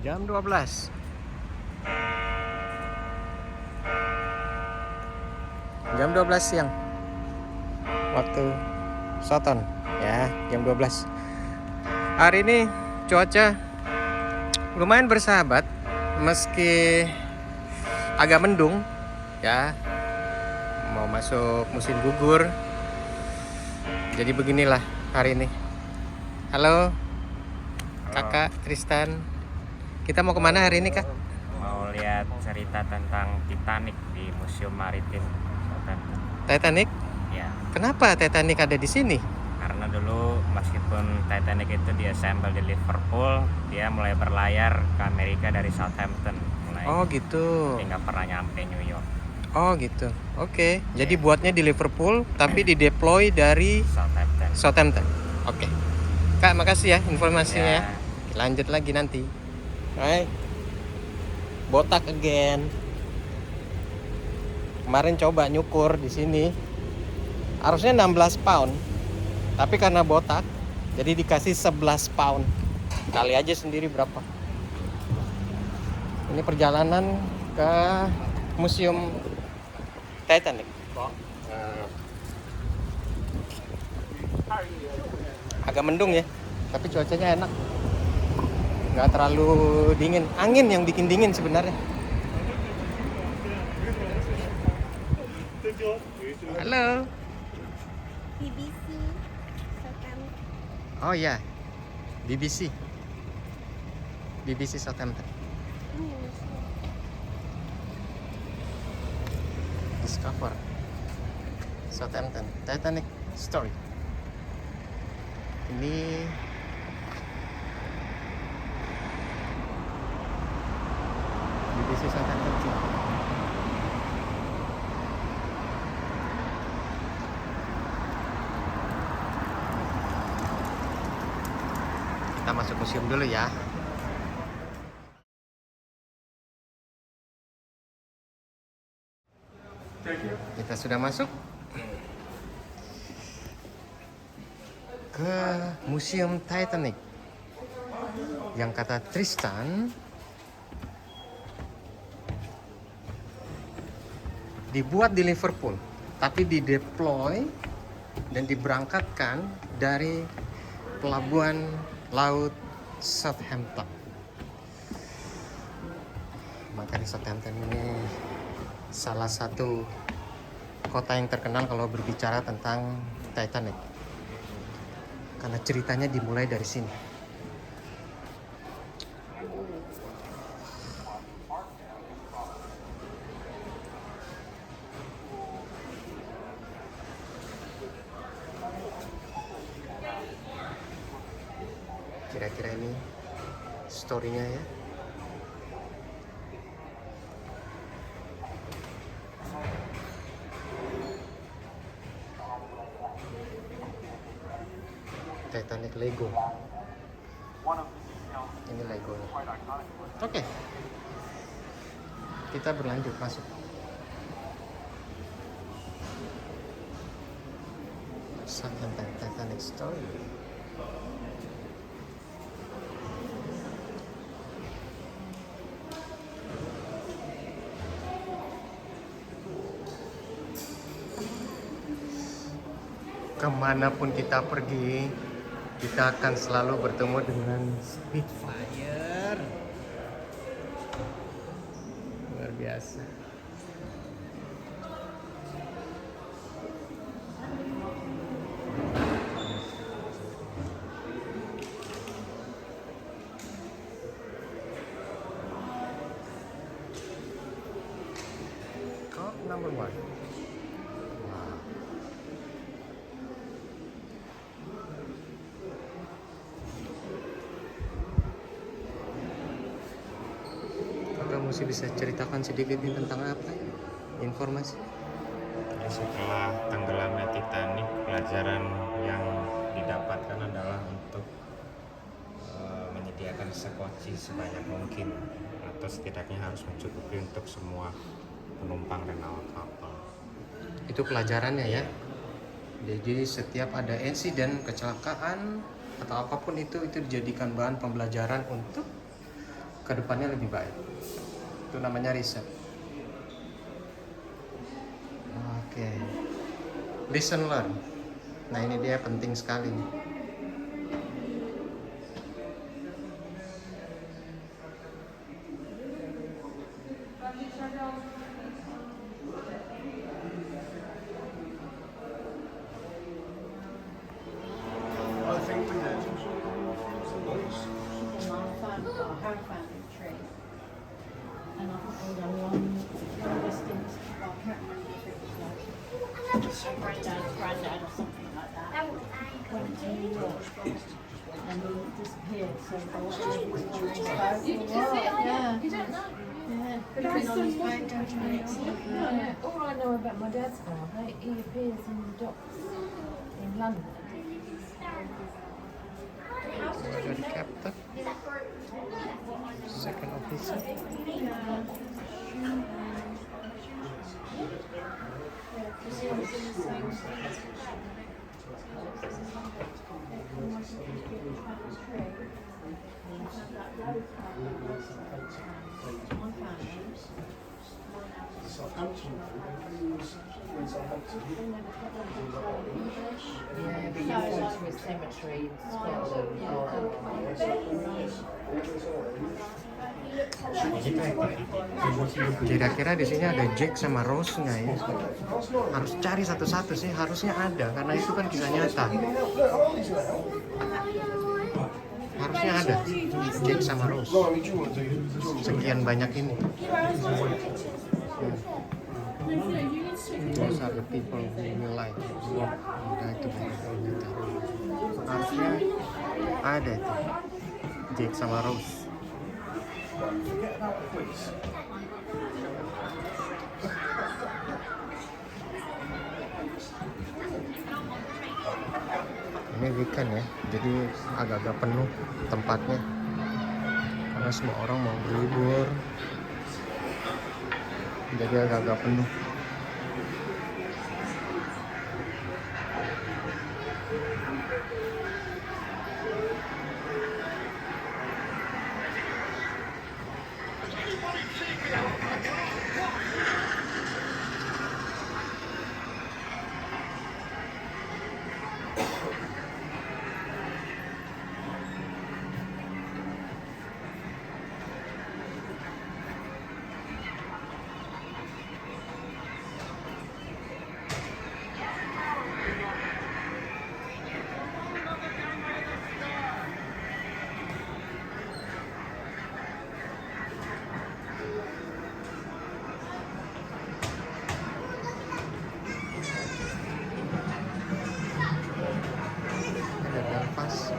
Jam 12. Jam 12 siang. Waktu Soton ya, jam 12. Hari ini cuaca lumayan bersahabat meski agak mendung ya. Mau masuk musim gugur. Jadi beginilah hari ini. Halo Kakak Tristan. Kita mau kemana hari ini, Kak? Mau lihat cerita tentang Titanic di Museum Maritim Southampton. Titanic? Ya, Kenapa Titanic ada di sini? karena dulu meskipun Titanic itu diassemble di Liverpool, dia mulai berlayar ke Amerika dari Southampton. Oh gitu. Dia nggak pernah nyampe New York. Oh gitu. Oke. Jadi buatnya di Liverpool tapi dideploy dari Southampton. Southampton. Oke. Kak, makasih ya informasinya. Ya, Lanjut lagi nanti. Hai. Botak again. Kemarin coba nyukur di sini. Harusnya 16 pound. Tapi karena botak, jadi dikasih 11 pound. Kali aja sendiri berapa. Ini perjalanan ke Museum Titanic. Agak mendung ya, tapi cuacanya enak. Nggak terlalu dingin. Angin yang bikin dingin sebenarnya. Halo. BBC Southampton. Oh ya, BBC. BBC Southampton. Discover Southampton Titanic Story. Ini BBC Southampton sih. Kita masuk museum dulu ya. Kita sudah masuk ke Museum Titanic. Yang kata Tristan dibuat di Liverpool, tapi dideploy dan diberangkatkan dari pelabuhan laut Southampton. Maka di Southampton ini salah satu kota yang terkenal kalau berbicara tentang Titanic. Karena ceritanya dimulai dari sini. Kira-kira ini story-nya ya. Titanic Lego. Ini Lego. Oke. Kita berlanjut masuk. Southampton Titanic Story. Kemanapun kita pergi, kita akan selalu bertemu dengan Spitfire. Luar biasa. Code number 1. Wow. Kamu sih bisa ceritakan sedikit nih tentang apa ya? Informasi. Jadi setelah tenggelamnya Titanic, pelajaran yang didapatkan adalah untuk menyediakan sekoci sebanyak mungkin, atau setidaknya harus mencukupi untuk semua penumpang dan awak kapal. Itu pelajarannya ya. Jadi setiap ada insiden kecelakaan atau apapun itu dijadikan bahan pembelajaran untuk kedepannya lebih baik. Itu namanya riset. Oke. Listen learn. Nah ini dia penting sekali nih. I think we did. Her family tree. And I think they were long distance. Well, I can't remember if it was like her granddad's granddad or something like that. Went to New York and he disappeared. So they were on his boat. Yeah. You don't know. Yeah. Could have been on his boat going to New York. Yeah. All I know about my dad's father, he appears in the docks in London. Jadi captain, second officer. Southampton. In Southampton. Yeah, but you go to a cemetery in Scotland. Kira-kira di sini ada Jack sama Rose nggak ya? Harus cari satu-satu sih, harusnya ada karena itu kan kisah nyata. Harusnya ada Jack sama Rose. Blimey, do you want to do? Sekian banyak ini. Those are the people who you like. Udah itu ternyata. Harusnya ada itu Jack sama Rose. Forget about the quiz. Ini weekend ya, jadi agak-agak penuh tempatnya karena semua orang mau berlibur, jadi agak-agak penuh. Ada Belfast,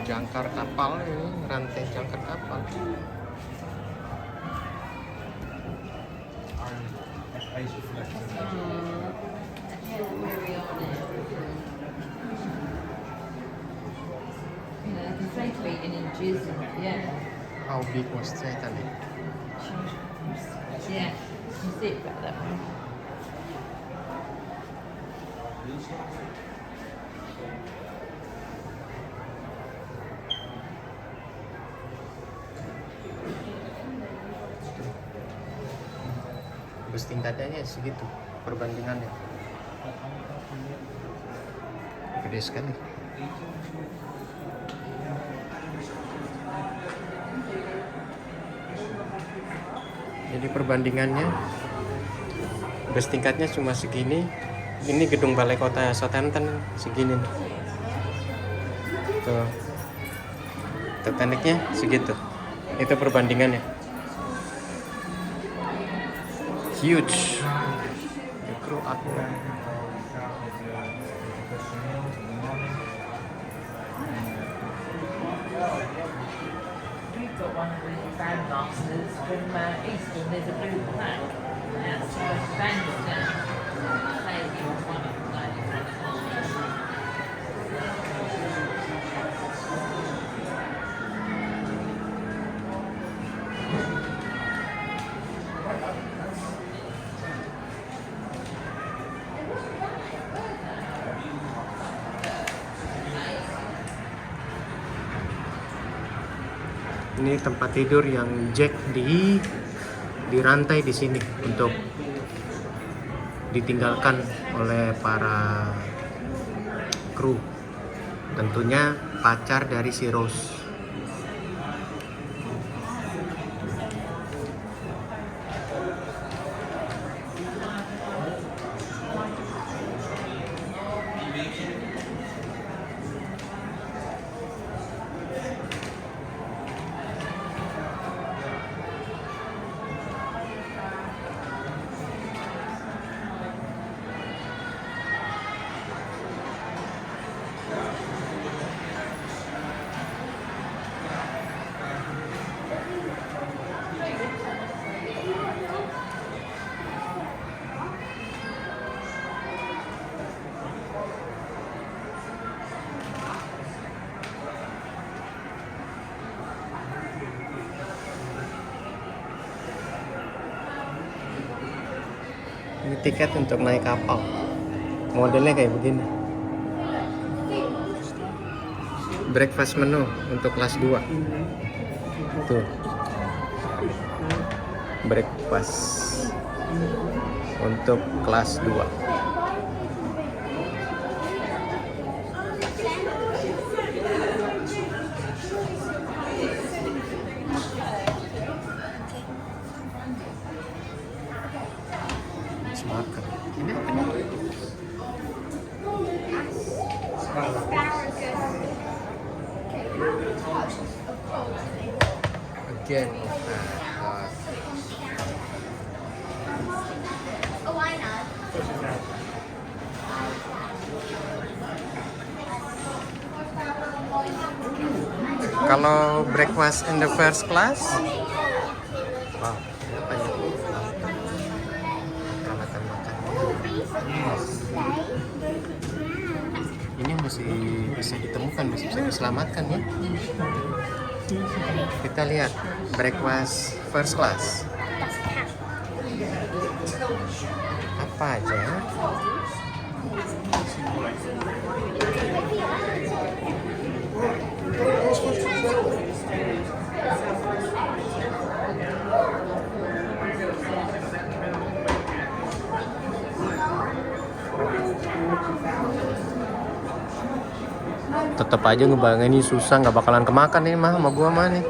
jangkar kapal ini, rantai jangkar kapal. You know, they say to eat in inches and yeah. How big was Titanic? Yeah. You see it about that one. Bus tingkatannya segitu perbandingannya. Gede sekali. Jadi perbandingannya bus tingkatnya cuma segini. Ini gedung balai kota Southampton segini. Tuh. Titanicnya segitu. Itu perbandingannya. Huge. The crew up. We've got one of the bandmasters from Easton. There's a blue plaque outside Bandstand. Saying he was one of the ladies. Ini tempat tidur yang jack di rantai di sini untuk ditinggalkan oleh para kru. Tentunya pacar dari si Rose. Ini tiket untuk naik kapal. Modelnya kayak begini. Breakfast menu untuk kelas 2. Tuh. Breakfast untuk kelas 2. Makan. Ini apa nih? Again. Oh, I know. Kalau breakfast in the first class, wow, ini apa ya? Peralatan makan. Ini masih bisa ditemukan, masih bisa diselamatkan ya. Kita lihat breakfast first class. Apa aja? Tetap aja ngebayangin ini susah, nggak bakalan kemakan nih mah sama gua mah nih.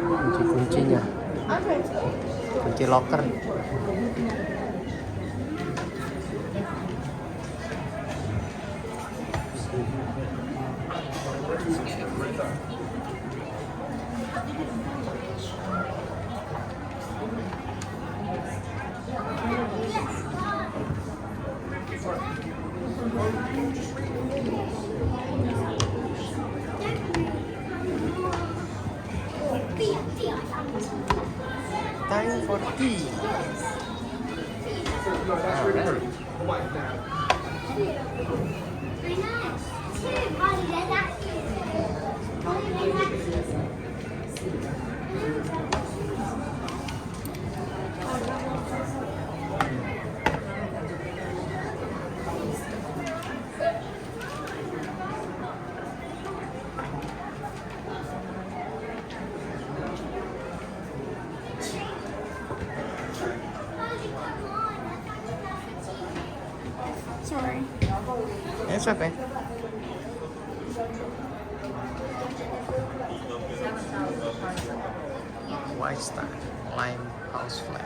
Kunci-kuncinya, kunci locker. Time for tea. Sorry. It's okay. White Star Lime House Flat.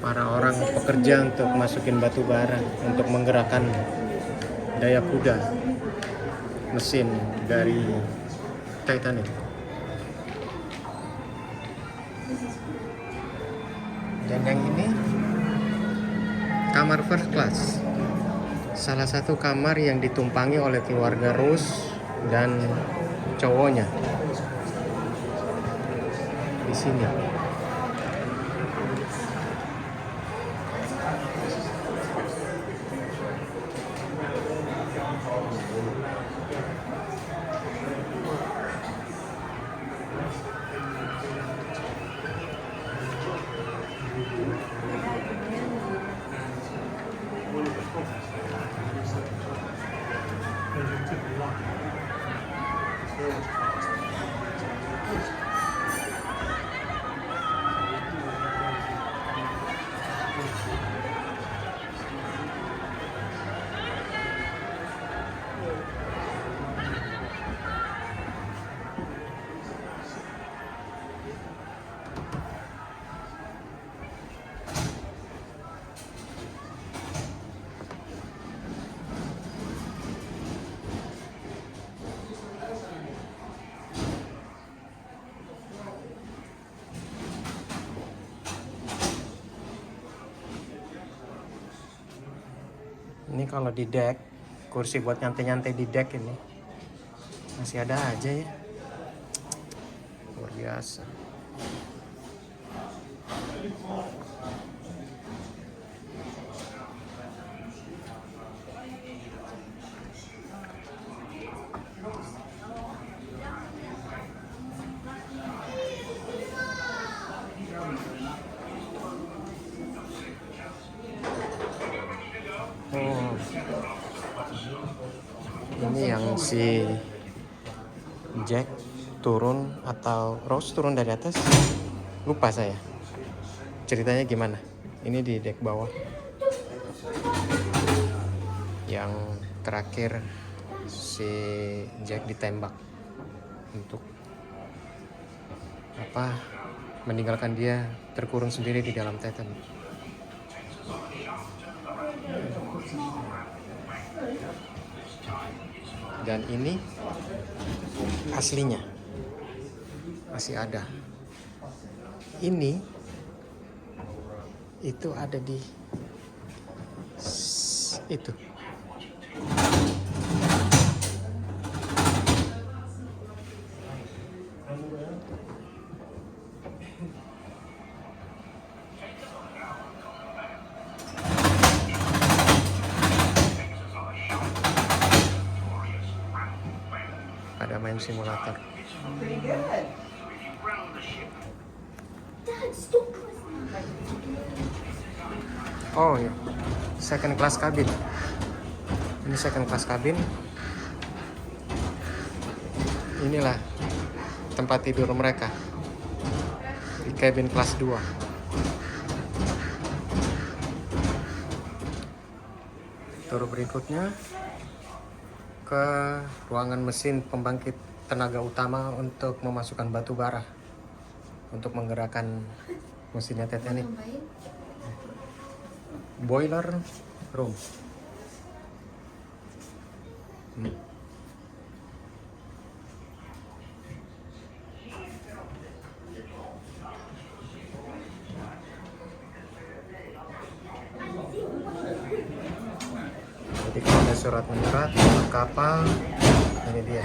Para orang pekerja untuk masukin batu bara untuk menggerakkan daya kuda. mesin dari Titanic. Dan yang ini kamar first class, salah satu kamar yang ditumpangi oleh keluarga Rose dan cowoknya di sini. Ini kalau di deck, kursi buat nyantai-nyantai di deck ini masih ada aja ya. Luar biasa. Ini yang si Jack turun atau Rose turun dari atas, lupa saya ceritanya gimana. Ini di deck bawah yang terakhir si Jack ditembak untuk apa, meninggalkan dia terkurung sendiri di dalam Titanic. Dan ini aslinya masih ada. Ini itu ada di itu. Ada main simulator. Pretty good. Dad, stop. Oh ya, second class cabin. Ini second class cabin. Inilah tempat tidur mereka di cabin kelas 2. Tur berikutnya ke ruangan mesin pembangkit tenaga utama untuk memasukkan batu bara untuk menggerakkan mesinnya Titanic. Boiler room. Jadi kalau ada surat menyurat kapal, ini dia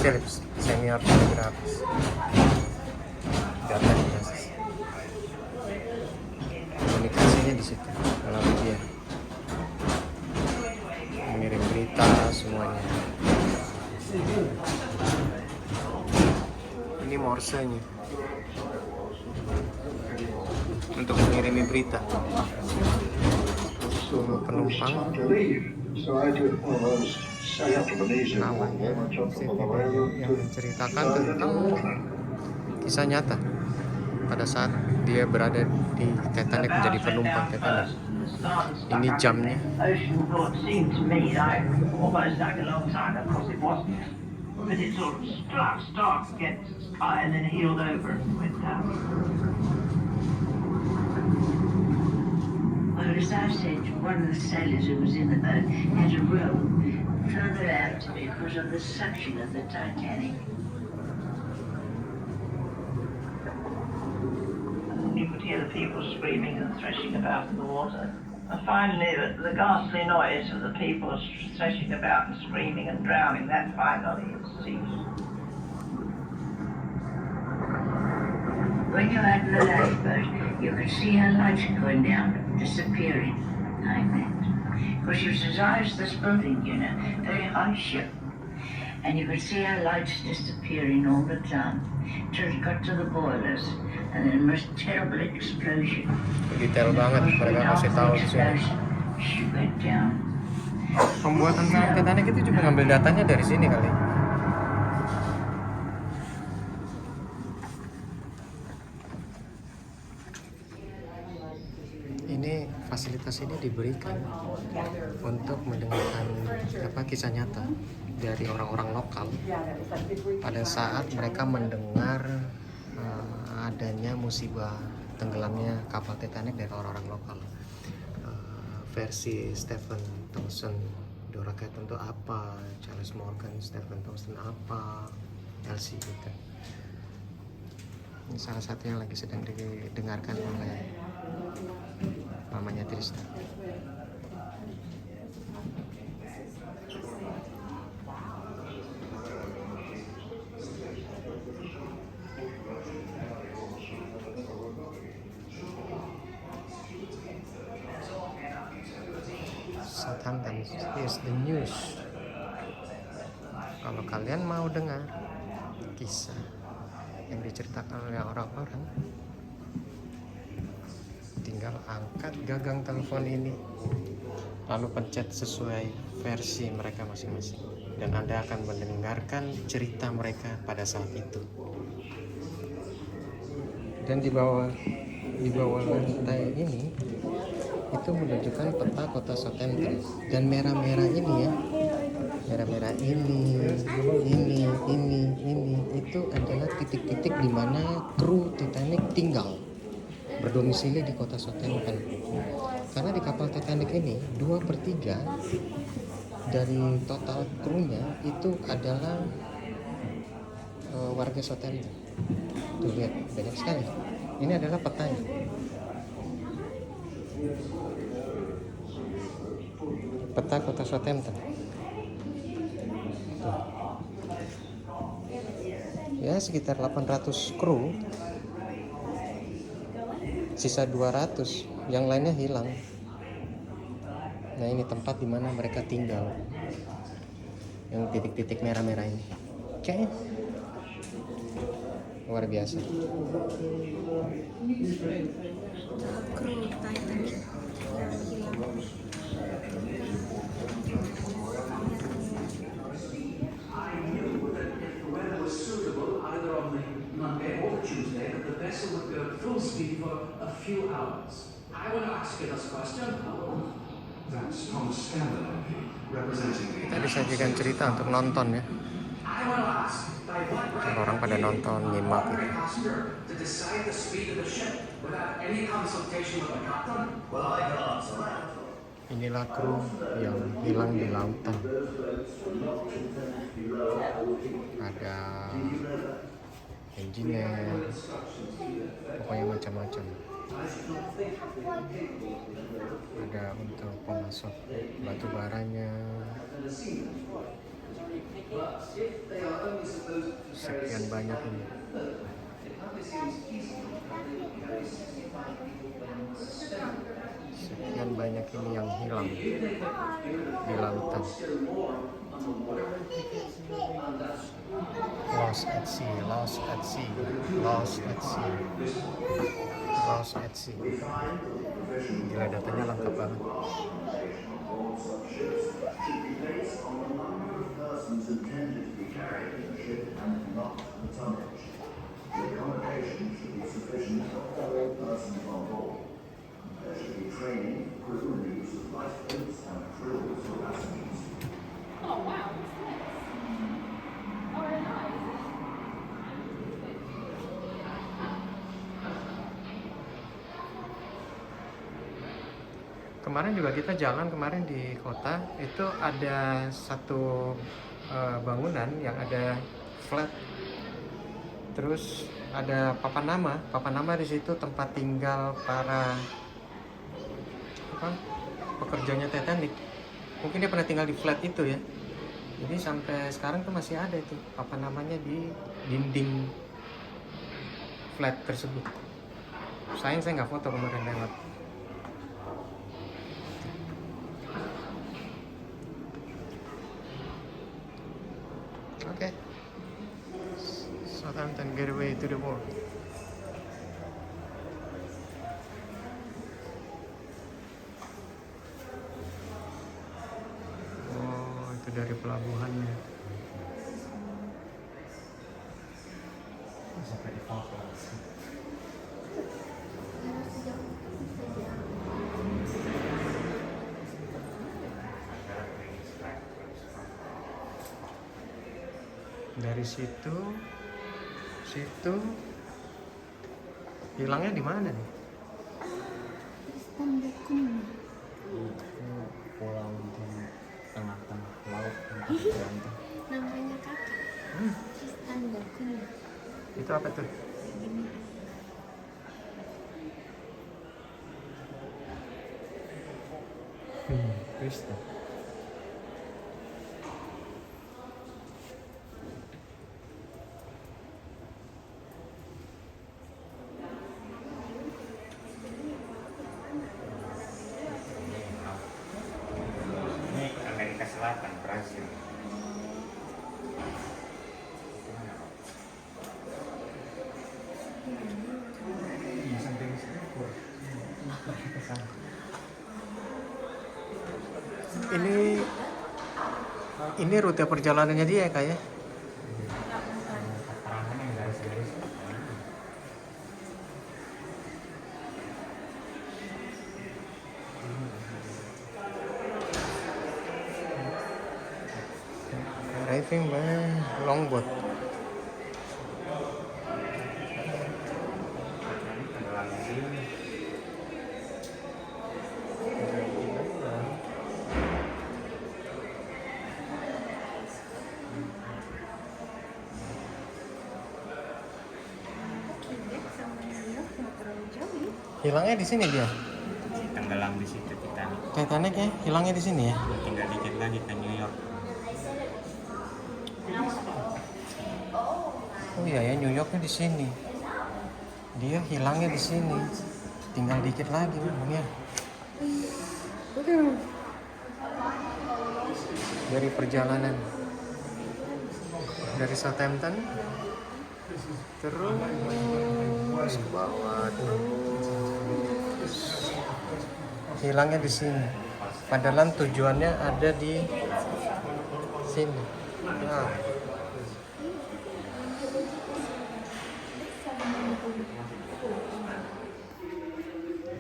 Philips Senior Telegraph. Data dinas. Komunikasinya di situ melalui dia, mengirim berita semuanya. Ini morsenya untuk mengirimi berita. Penumpang namanya yang menceritakan tentang kisah nyata pada saat dia berada di Titanic menjadi penumpang Titanic. Ini jamnya. Ocean thought seemed to me like almost like a long time. Of course it wasn't. But it sort of started to get high and then heeled over and went down. Well, as I said, one of the sailors who was in the boat had a rope further out because of the suction of the Titanic. You could hear the people screaming and threshing about in the water. And finally, the ghastly noise of the people threshing about and screaming and drowning, that finally ceased. When you're at the lifeboat, you could see her lights going down, disappearing, like that. Because she was as high as this building, you know, very high ship. And you could see her lights disappearing all the time, till it got to the boilers, and then a most terrible explosion. Detail banget mereka kasih tahu di sini. She went down. Pembuatan pesawat Titanic itu juga ngambil datanya dari sini kali. Ini fasilitas ini diberikan untuk mendengarkan kisah nyata dari orang-orang lokal pada saat mereka mendengar adanya musibah tenggelamnya kapal Titanic dari orang-orang lokal. Versi Stephen Thompson, Dora Caton itu apa, Charles Morgan, Stephen Thompson apa, Elsie gitu. Ini salah satunya lagi sedang didengarkan oleh mamanya Tristan. Southampton is the news. Kalau kalian mau dengar kisah yang diceritakan oleh orang-orang, tinggal angkat gagang telepon ini, lalu pencet sesuai versi mereka masing-masing, dan Anda akan mendengarkan cerita mereka pada saat itu. Dan di bawah lantai ini itu menunjukkan peta kota Southampton, dan merah-merah ini ya, merah-merah ini itu adalah titik-titik di mana kru Titanic tinggal berdomisili di kota Southampton. Karena di kapal Titanic ini 2/3 dari total krunya itu adalah warga Southampton. Tuh lihat, banyak sekali. Ini adalah petanya. Peta kota Southampton. Tuh. Ya, sekitar 800 kru. Sisa 200, yang lainnya hilang. Nah, ini tempat di mana mereka tinggal. Yang titik-titik merah-merah ini. Oke. Luar biasa. Kru Titanic yang hilang. Monday or Tuesday that the vessel would go full speed for a few hours. I want to ask you this question. That's Thomas Scanlon, representing the Kita disajikan cerita untuk nonton ya. I want to ask, by what right Orang pada nonton, nyimak every gitu. passenger to decide the speed of the ship without any consultation with the captain? Well, I can answer that. Inilah kru yang hilang di lautan. Ada engineer, pokoknya macam-macam. Ada untuk pemasok batu baranya. Sekian banyak ini. Sekian banyak ini yang hilang di lautan. Lost at sea, lost at sea, lost at sea, lost at sea. Gila, datanya lengkap banget. Oh wow, what's this? Oh, very nice. kemarin juga kita jalan kemarin di kota itu ada satu bangunan yang ada flat, terus ada papan nama di situ tempat tinggal para pekerjanya Titanic. Mungkin dia pernah tinggal di flat itu ya, jadi sampai sekarang tuh masih ada itu papan namanya di dinding flat tersebut. Sayang saya nggak foto kemarin lewat. Oke. Southampton Gateway to the World. Oh, itu dari pelabuhannya. Sampai di Falklands. Dari situ hilangnya di mana nih? Pulau di tengah-tengah laut Namanya kakak. Tristan Dokun. Itu apa tuh? Kristen. Ini Amerika Selatan, Brazil. Ini rute perjalanannya dia kayak. Keterangannya yang garis-garis. Arriving by longboat. Quebec sama New York nggak terlalu jauh ya. Hilangnya di sini dia. Tenggelam di situ Titanic. Titanic ya, hilangnya di sini ya. Tinggal dikit lagi ke New York. Oh iya ya, New Yorknya di sini. Dia hilangnya di sini. Tinggal dikit lagi ya. Dari perjalanan dari Southampton terus ke bawah terus hilangnya di sini. Padahal tujuannya ada di sini. Nah.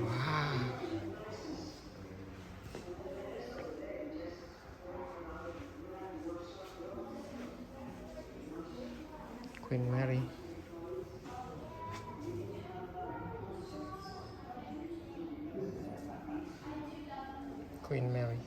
Wow. Queen Mary. Queen Mary.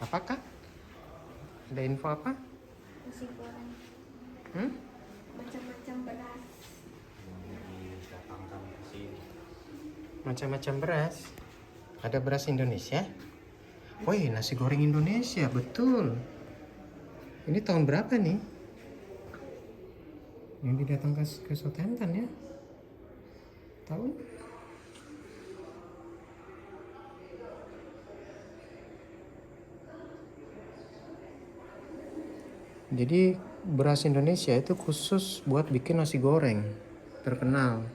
Apakah? Ada info apa? Nasi goreng. Macam-macam beras. Macam-macam beras. Ada beras Indonesia. Woi, nasi goreng Indonesia, betul. Ini tahun berapa nih? Yang didatangkan ke Southampton ya? Tahun? Jadi beras Indonesia itu khusus buat bikin nasi goreng terkenal,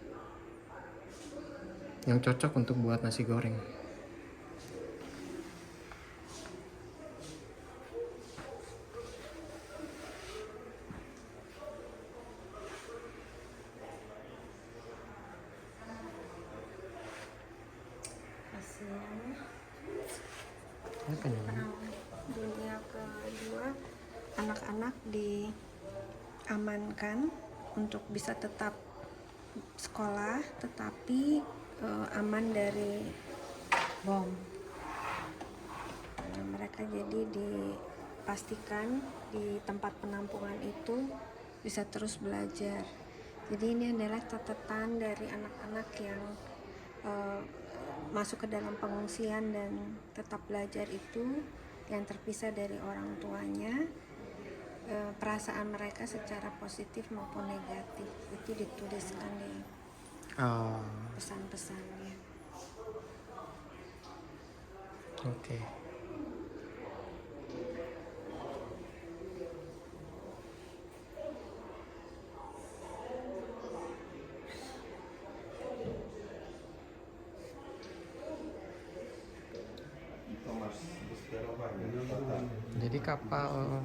yang cocok untuk buat nasi goreng. Apa nih? Perang Dunia Kedua, anak-anak diamankan untuk bisa tetap sekolah, tetapi aman dari bom. Nah, mereka jadi dipastikan di tempat penampungan itu bisa terus belajar. Jadi ini adalah catatan dari anak-anak yang masuk ke dalam pengungsian dan tetap belajar itu, yang terpisah dari orang tuanya. Perasaan mereka secara positif maupun negatif itu dituliskan di pesan-pesannya. Oke. Jadi kapal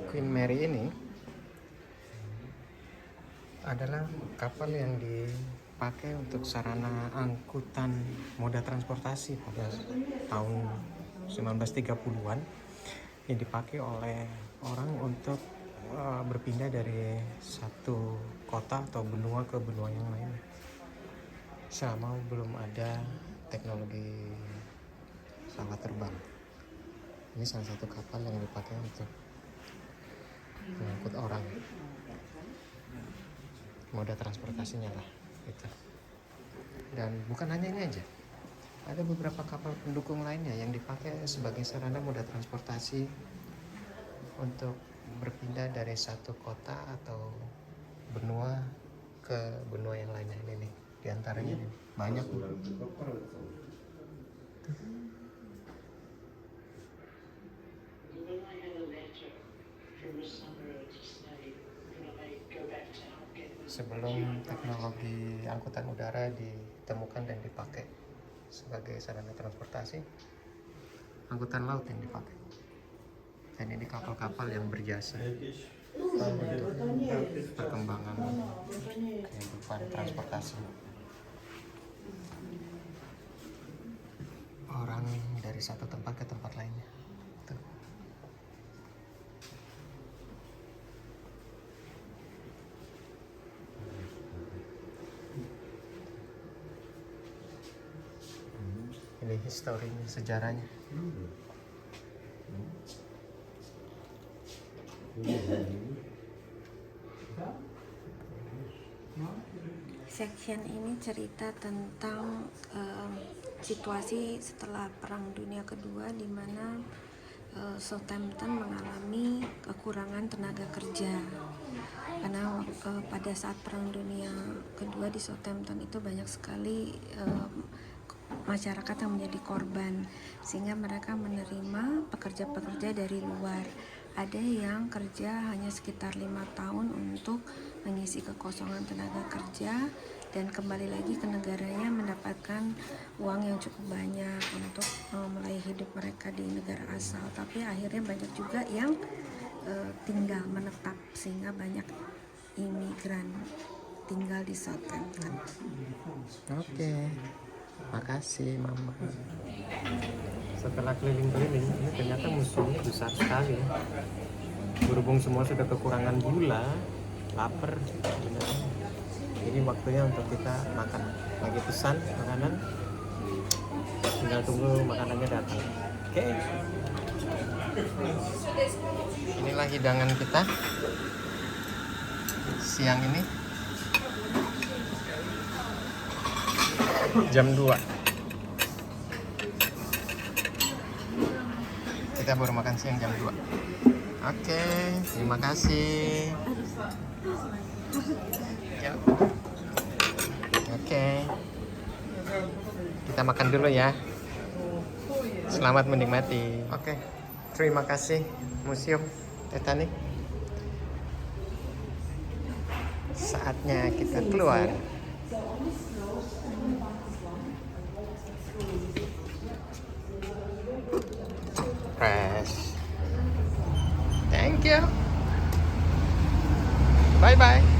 Queen Mary ini adalah kapal yang dipakai untuk sarana angkutan moda transportasi pada tahun 1930-an, yang dipakai oleh orang untuk berpindah dari satu kota atau benua ke benua yang lain selama belum ada teknologi pesawat terbang. Ini salah satu kapal yang dipakai untuk mengangkut orang, moda transportasinya lah gitu. Dan bukan hanya ini aja, ada beberapa kapal pendukung lainnya yang dipakai sebagai sarana moda transportasi untuk berpindah dari satu kota atau benua ke benua yang lainnya. Ini nih diantaranya nih, banyak. Sebelum teknologi angkutan udara ditemukan dan dipakai sebagai sarana transportasi, angkutan laut yang dipakai. Dan ini kapal-kapal yang berjasa untuk perkembangan kehidupan transportasi orang dari satu tempat ke tempat lainnya. Tuh. Ini historinya, sejarahnya. Section ini cerita tentang situasi setelah Perang Dunia Kedua, di mana Southampton mengalami kekurangan tenaga kerja. Karena pada saat Perang Dunia Kedua di Southampton itu banyak sekali masyarakat yang menjadi korban, sehingga mereka menerima pekerja-pekerja dari luar. Ada yang kerja hanya sekitar 5 tahun untuk mengisi kekosongan tenaga kerja dan kembali lagi ke negaranya mendapatkan uang yang cukup banyak untuk mulai hidup mereka di negara asal. Tapi akhirnya banyak juga yang tinggal menetap, sehingga banyak imigran tinggal di Southampton. Oke. Makasih Mama. Setelah keliling-keliling, ini ternyata museumnya besar sekali. Berhubung semua sudah kekurangan gula, lapar, jadi waktunya untuk kita makan. Lagi pesan makanan, tinggal tunggu makanannya datang. Oke. Inilah hidangan kita siang ini. Jam 2 kita baru makan siang jam 2. Oke, terima kasih. Ya. Oke, kita makan dulu ya. Selamat menikmati. Oke, terima kasih Museum Titanic. Saatnya kita keluar. Fresh. Thank you. Bye bye.